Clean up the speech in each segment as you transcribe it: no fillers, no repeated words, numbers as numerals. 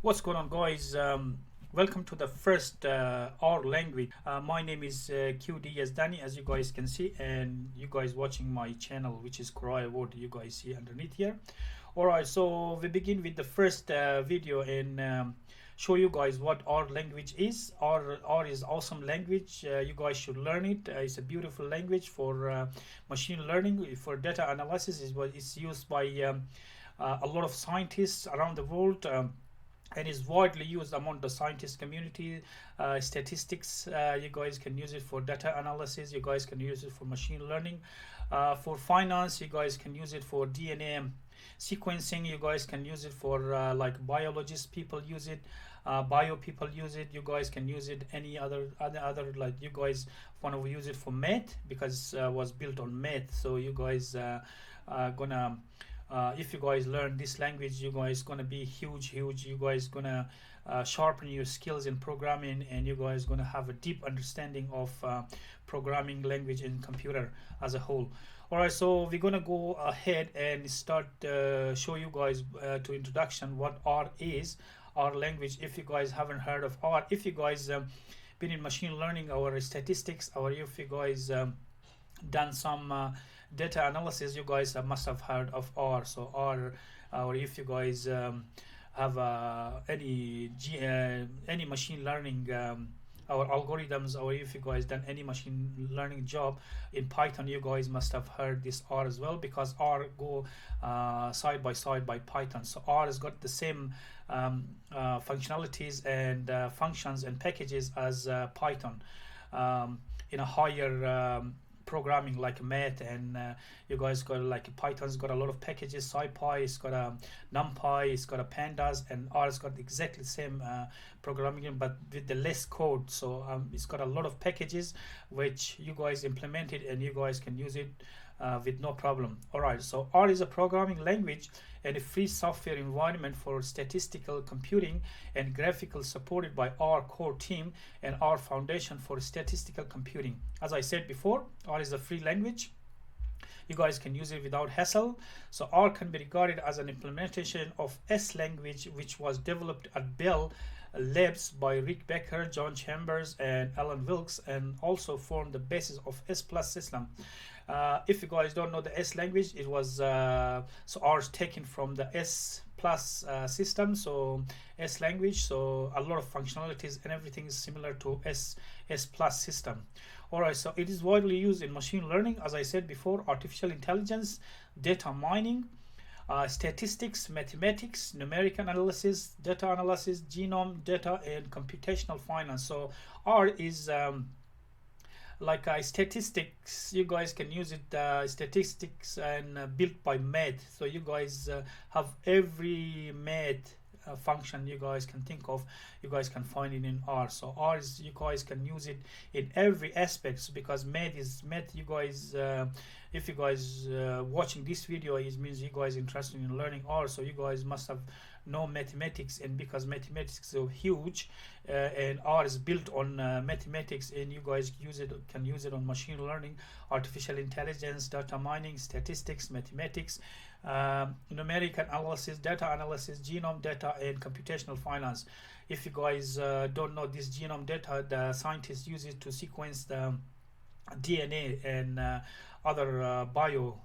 What's going on, guys? Welcome to the first R language. My name is QD Yazdani, as you guys can see, and you guys watching my channel, which is CorioWood. You guys see underneath here. All right, so we begin with the first video and show you guys what R language is. R is awesome language. You guys should learn it. It's a beautiful language for machine learning, for data analysis. Is what it's used by a lot of scientists around the world. And is widely used among the scientist community. Statistics, you guys can use it for data analysis, you guys can use it for machine learning. For finance, you guys can use it for DNA sequencing, you guys can use it for like biologists, people use it, bio people use it, you guys can use it any other like you guys want to use it for math because was built on math. So you guys gonna if you guys learn this language, you guys gonna be huge. You guys gonna sharpen your skills in programming, and you guys gonna have a deep understanding of programming language and computer as a whole. All right, so we're gonna go ahead and start show you guys to introduction what R is. R language, if you guys haven't heard of R, if you guys been in machine learning or statistics, or if you guys done some data analysis, you guys must have heard of R. So R, or if you guys have any machine learning or algorithms, or if you guys done any machine learning job in Python, you guys must have heard this R as well, because R go side by side by Python. So R has got the same functionalities and functions and packages as Python in a higher programming like math, and you guys got like Python's got a lot of packages. SciPy, it's got a NumPy, it's got a pandas, and R's got exactly the same programming but with the less code. So it's got a lot of packages which you guys implemented, and you guys can use it with no problem. All right, so R is a programming language and a free software environment for statistical computing and graphical, supported by R core team and R Foundation for statistical computing. As I said before, R is a free language. You guys can use it without hassle. So R can be regarded as an implementation of S language, which was developed at Bell Labs by Rick Becker, John Chambers, and Alan Wilkes, and also formed the basis of S plus system. If you guys don't know the S language, it was so R is taken from the S plus system, so S language. So a lot of functionalities and everything is similar to S plus system. All right, so it is widely used in machine learning, as I said before, artificial intelligence, data mining, statistics, mathematics, numerical analysis, data analysis, genome data, and computational finance. So R is like statistics. You guys can use it statistics and built by math. So you guys have every math function you guys can think of, you guys can find it in R. So R is, you guys can use it in every aspect, because math is math. You guys if you guys watching this video, it means you guys interested in learning R. So you guys must have know mathematics, and because mathematics is so huge and R is built on mathematics, and you guys can use it on machine learning, artificial intelligence, data mining, statistics, mathematics, numerical analysis, data analysis, genome data, and computational finance. If you guys don't know this genome data, the scientists use it to sequence the DNA and other bio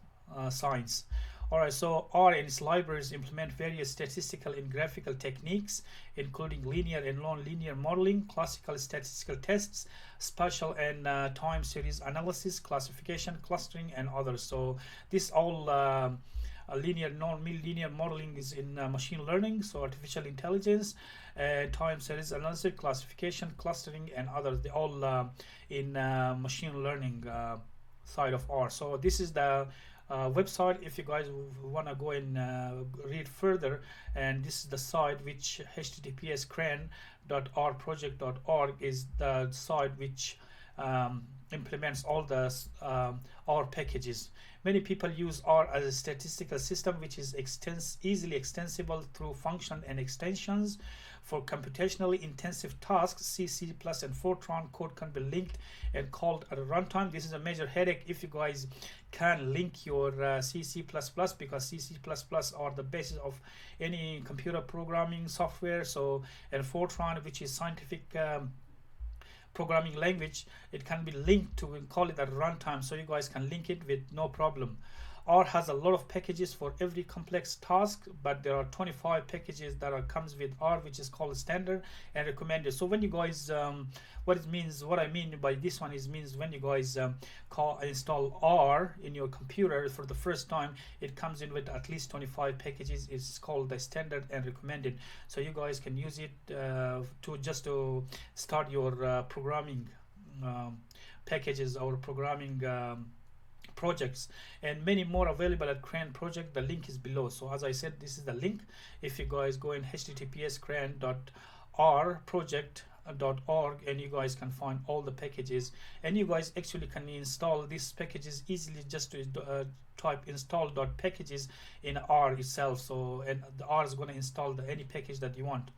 science. Alright, so R and its libraries implement various statistical and graphical techniques, including linear and non-linear modeling, classical statistical tests, spatial and time series analysis, classification, clustering, and others. So this all linear, non-linear modeling is in machine learning, so artificial intelligence, time series analysis, classification, clustering, and others. They all in machine learning side of R. So this is the website if you guys want to go and read further, and this is the site which https cran.rproject.org is the site which implements all the R packages. Many people use R as a statistical system which is easily extensible through function and extensions. For computationally intensive tasks, C++ and Fortran code can be linked and called at a runtime. This is a major headache if you guys can link your C++, because C++ are the basis of any computer programming software. So, and Fortran, which is scientific programming language, it can be linked to, we call it at runtime, so you guys can link it with no problem. R has a lot of packages for every complex task, but there are 25 packages that comes with R, which is called standard and recommended. So when you guys what I mean by this one is means when you guys install R in your computer for the first time, it comes in with at least 25 packages. It's called the standard and recommended, so you guys can use it to start your programming packages or programming projects, and many more available at Cran project. The link is below. So as I said, this is the link. If you guys go in https://cran.rproject.org, and you guys can find all the packages, and you guys actually can install these packages easily just to type install.packages in R itself. So, and the R is going to install any package that you want.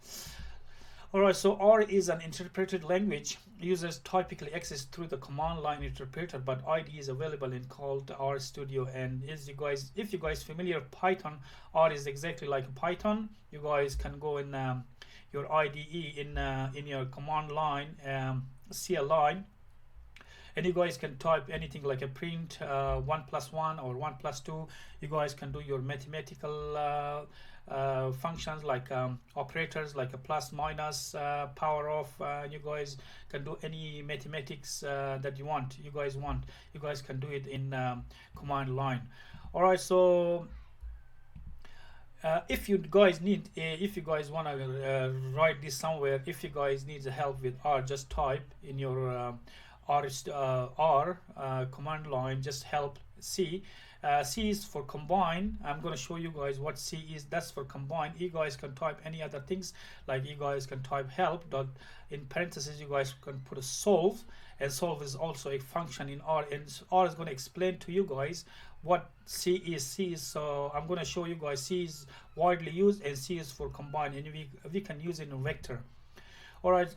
Alright, so R is an interpreted language. Users typically access through the command line interpreter, but IDE is available in called R Studio. And if you guys familiar with Python, R is exactly like Python. You guys can go in your IDE in your command line, CLI, and you guys can type anything like a print 1 + 1 or 1 + 2. You guys can do your mathematical functions like operators like a plus, minus, power off. You guys can do any mathematics that you want. You guys can do it in command line. All right, so if you guys want to write this somewhere, if you guys need help with R, just type in your R command line, just help C. C is for combine. I'm going to show you guys what C is. That's for combine. You guys can type any other things, like you guys can type help dot in parentheses. You guys can put a solve, and solve is also a function in R, and R is going to explain to you guys what C is. So I'm going to show you guys C is widely used, and C is for combine, and we can use it in a vector. All right,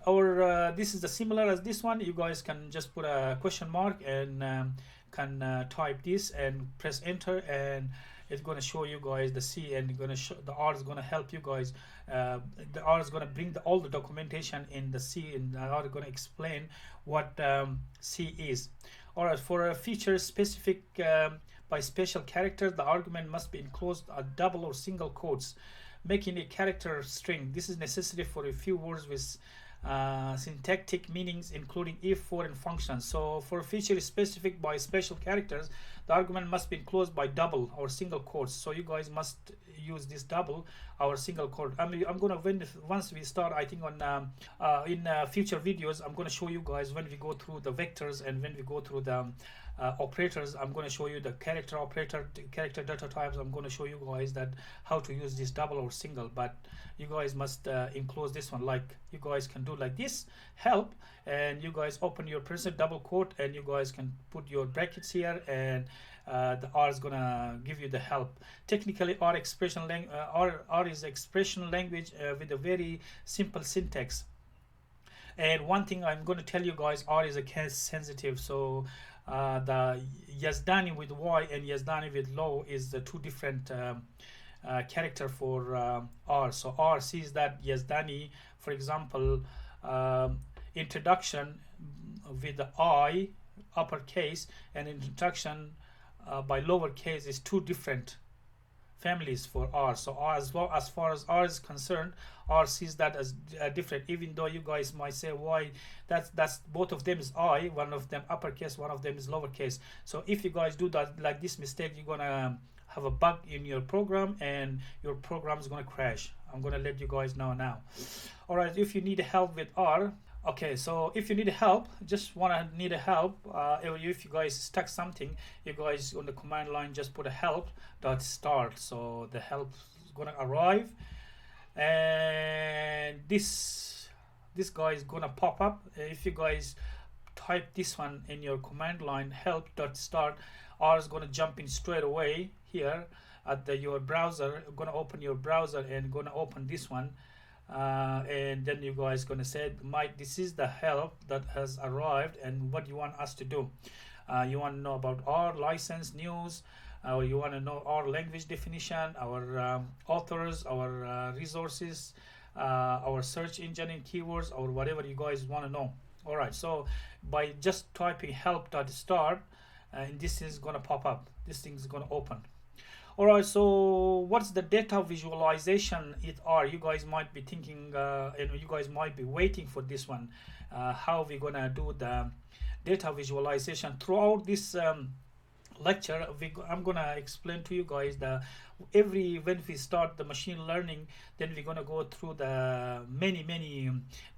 this is the similar as this one. You guys can just put a question mark and can type this and press enter, and it's going to show you guys the C, and the R is going to help you guys. The R is going to bring all the documentation in the C, and the R is going to explain what C is. All right, for a feature specific by special character, the argument must be enclosed a double or single quotes, making a character string. This is necessary for a few words with syntactic meanings, including if, for, and functions. So for a feature specific by special characters, the argument must be enclosed by double or single quotes. So you guys must use this double or single quote. I'm gonna, once we start, I think on in future videos, I'm gonna show you guys when we go through the vectors and when we go through the operators. I'm going to show you the character operator, character data types. I'm going to show you guys that how to use this double or single, but you guys must enclose this one. Like you guys can do like this, help, and you guys open your present double quote, and you guys can put your brackets here, and the R is gonna give you the help. Technically, R is expression language with a very simple syntax. And one thing I'm going to tell you guys, R is a case sensitive. So the Yazdani with Y and Yazdani with low is the two different character for R. So R sees that Yazdani, for example, introduction with the I uppercase and introduction by lowercase is two different families for R. So R, as far as R is concerned, R sees that as different, even though you guys might say why that's both of them is I, one of them uppercase, one of them is lowercase. So if you guys do that like this mistake, you're gonna have a bug in your program and your program is gonna crash. I'm gonna let you guys know now. All right, if you need help with R, okay, so if you need help, need help, if you guys stuck something, you guys on the command line just put a help.start. So the help is gonna arrive, and this guy is gonna pop up. If you guys type this one in your command line, help.start, R is going to jump in straight away here at your browser. Going to open your browser and going to open this one, and then you guys going to say, this is the help that has arrived, and what you want us to do. You want to know about our license news, or you want to know our language definition, our authors, our resources, our search engine and keywords, or whatever you guys want to know. All right, so by just typing help.start, and this is going to pop up, this thing is going to open. All right, so what's the data visualization you guys might be thinking, and you guys might be waiting for this one. How we gonna do the data visualization throughout this lecture? I'm gonna explain to you guys when we start the machine learning, then we're gonna go through the many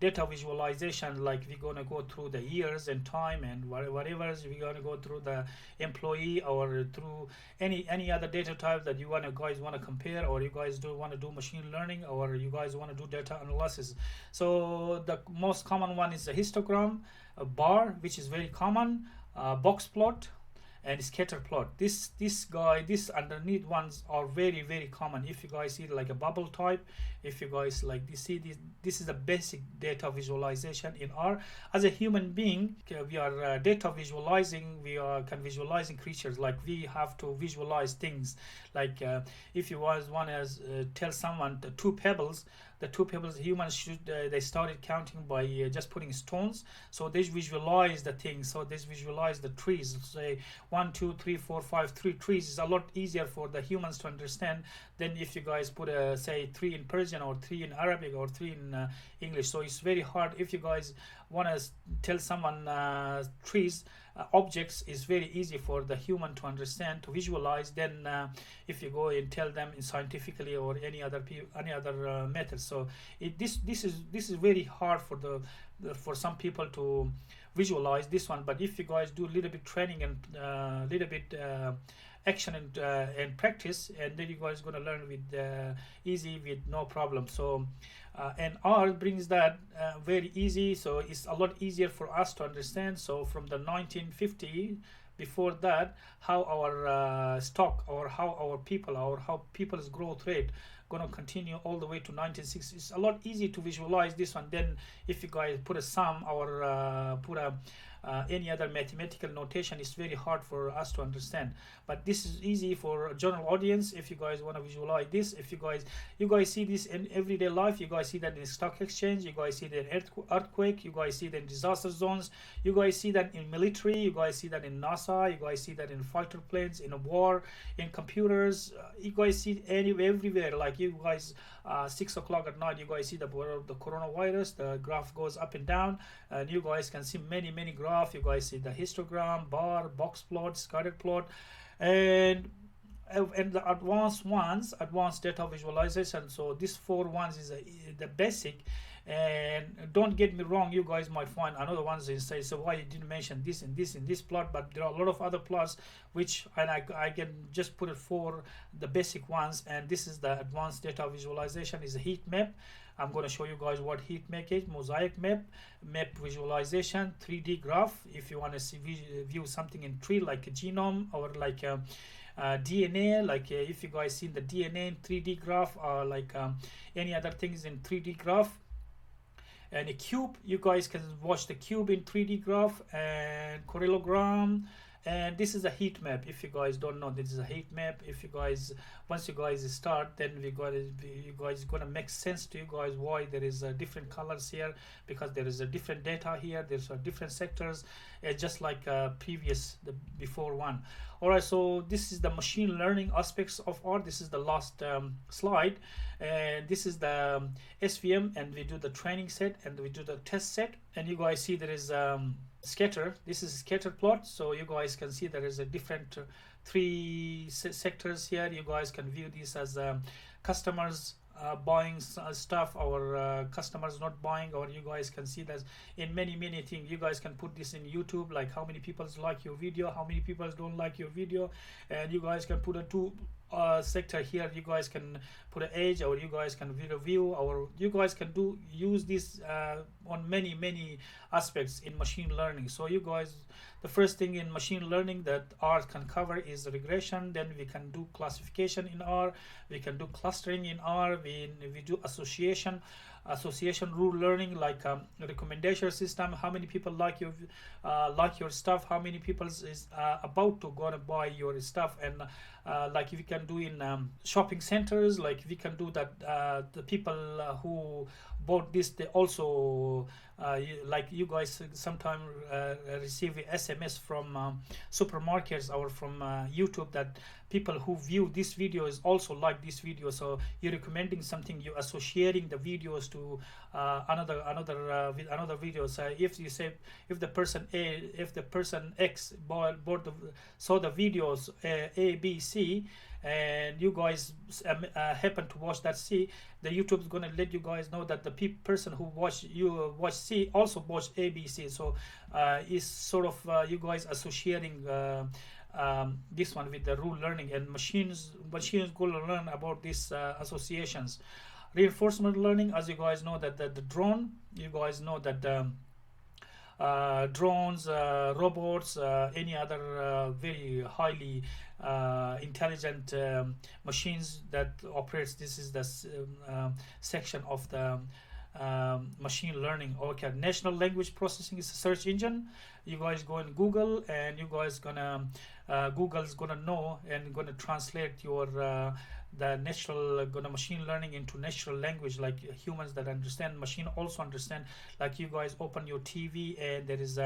data visualization. Like we're gonna go through the years and time and whatever. We're gonna go through the employee, or through any other data type that you guys want to compare, or you guys do want to do machine learning, or you guys want to do data analysis. So the most common one is a histogram, a bar, which is very common, box plot, and scatter plot. This underneath ones are very common. If you guys see like a bubble type, if you guys like see this is a basic data visualization in R. As a human being, we are data visualizing. We can visualizing creatures. Like we have to visualize things. Like if you want to tell someone the two pebbles, humans they started counting by just putting stones. So they visualize the things. So they visualize the trees. Say 1, 2, 3, 4, 5, 3 trees is a lot easier for the humans to understand than if you guys put say 3 in Persian, or 3 in Arabic, or 3 in English. So it's very hard. If you guys want to tell someone trees, objects, is very easy for the human to understand, to visualize. Then if you go and tell them in scientifically or any other method. So this is very hard for some people to visualize this one. But if you guys do a little bit training and little bit action and practice, and then you guys going to learn with easy, with no problem. So and R brings that very easy, so it's a lot easier for us to understand. So from the 1950, before that, how our stock, or how our people, or how people's growth rate going to continue all the way to 1960. It's a lot easy to visualize this one. Then if you guys put a sum, or put a any other mathematical notation, is very hard for us to understand. But this is easy for a general audience. If you guys want to visualize this, if you guys see this in everyday life, you guys see that in stock exchange, you guys see that in earthquake, you guys see that in disaster zones, you guys see that in military, you guys see that in NASA, you guys see that in fighter planes, in a war, in computers, you guys see everywhere. Like you guys 6 o'clock at night, you guys see the coronavirus, the graph goes up and down, and you guys can see many graphs. You guys see the histogram, bar, box plot, scatter plot, and the advanced ones, advanced data visualization. So this 4 ones is the basic. And don't get me wrong, you guys might find another ones and say, so why you didn't mention this and this and this plot? But there are a lot of other plots which, and I can just put it for the basic ones. And this is the advanced data visualization, is a heat map. I'm going to show you guys what heat map is, mosaic map visualization, 3D graph. If you want to view something in tree, like a genome, or like DNA, like if you guys see the DNA in 3D graph, or like any other things in 3D graph. And a cube, you guys can watch the cube in 3D graph, and parallelogram. And this is a heat map. If you guys don't know, this is a heat map. If you guys, once you guys start, then you guys gonna make sense to you guys why there is different colors here, because there is a different data here. There's different sectors, just like the before one. All right, so this is the machine learning aspects of R. This is the last slide, and this is the SVM, and we do the training set and we do the test set. And you guys see there is scatter. This is scatter plot. So you guys can see there is a different 3 sectors here. You guys can view this as customers buying stuff, or customers not buying, or you guys can see that in many things. You guys can put this in YouTube, like how many people like your video, how many people don't like your video, and you guys can put sector here, you guys can put an age, or you guys can review, or you guys can use this on many aspects in machine learning. So you guys, the first thing in machine learning that R can cover is regression. Then we can do classification in R, we can do clustering in R, we do association rule learning, like recommendation system. How many people like your stuff, how many people is about to go to buy your stuff. And like we can do in shopping centers, like we can do that the people who bought this, they also like you guys sometimes receive a SMS from supermarkets or from YouTube, that people who view this video is also like this video. So you're recommending something, you're associating the videos to another video. So if you say, if the person X saw the videos A, B, C, and you guys happen to watch that C, the YouTube is going to let you guys know that the person who watch C also watched A, B, C. So is sort of you guys associating this one with the rule learning, and machines going to learn about these associations. Reinforcement learning, as you guys know, that the drone, you guys know that drones, robots, any other very highly intelligent machines that operates, this is the section of the machine learning. Okay, natural language processing is a search engine. You guys go in Google, and you guys gonna Google's gonna know and gonna translate your the natural machine learning into natural language, like humans that understand, machine also understand. Like you guys open your TV, and there is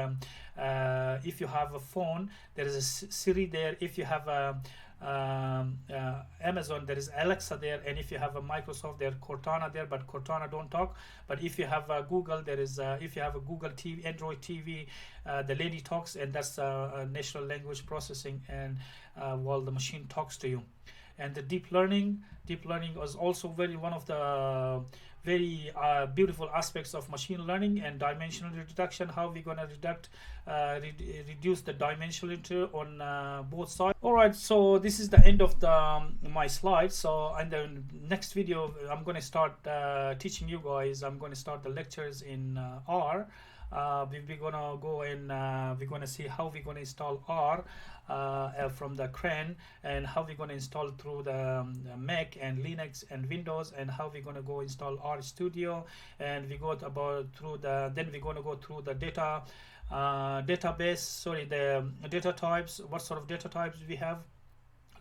if you have a phone, there is a Siri there. If you have a Amazon, there is Alexa there, and if you have a Microsoft, there Cortana there, but Cortana don't talk. But if you have a Google, there is if you have a Google TV, Android TV, the lady talks, and that's natural language processing, and while the machine talks to you. And the deep learning was also one of the very beautiful aspects of machine learning. And dimensional reduction, how we're going to reduce the dimensional on both sides. All right, so this is the end of my slides. So in the next video, I'm going to start teaching you guys. I'm going to start the lectures in R. We're gonna go and we're gonna see how we're gonna install R from the CRAN, and how we're gonna install through the Mac and Linux and Windows, and how we're gonna go install R Studio. And we got about through the, then we're gonna go through the database, sorry, the data types, what sort of data types we have.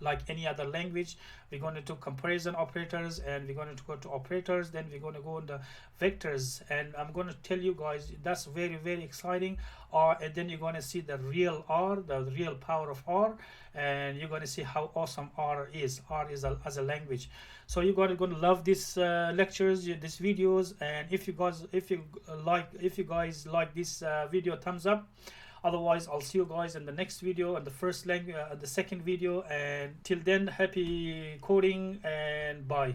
Like any other language, we're going to do comparison operators, and we're going to go to operators, then we're going to go on the vectors, and I'm going to tell you guys that's very exciting. And then you're going to see the real R, the real power of R, and you're going to see how awesome R is as a language. So you're going to love these lectures, these videos. And if you guys like this video, thumbs up. Otherwise, I'll see you guys in the next video, and the second video. And till then, happy coding, and bye.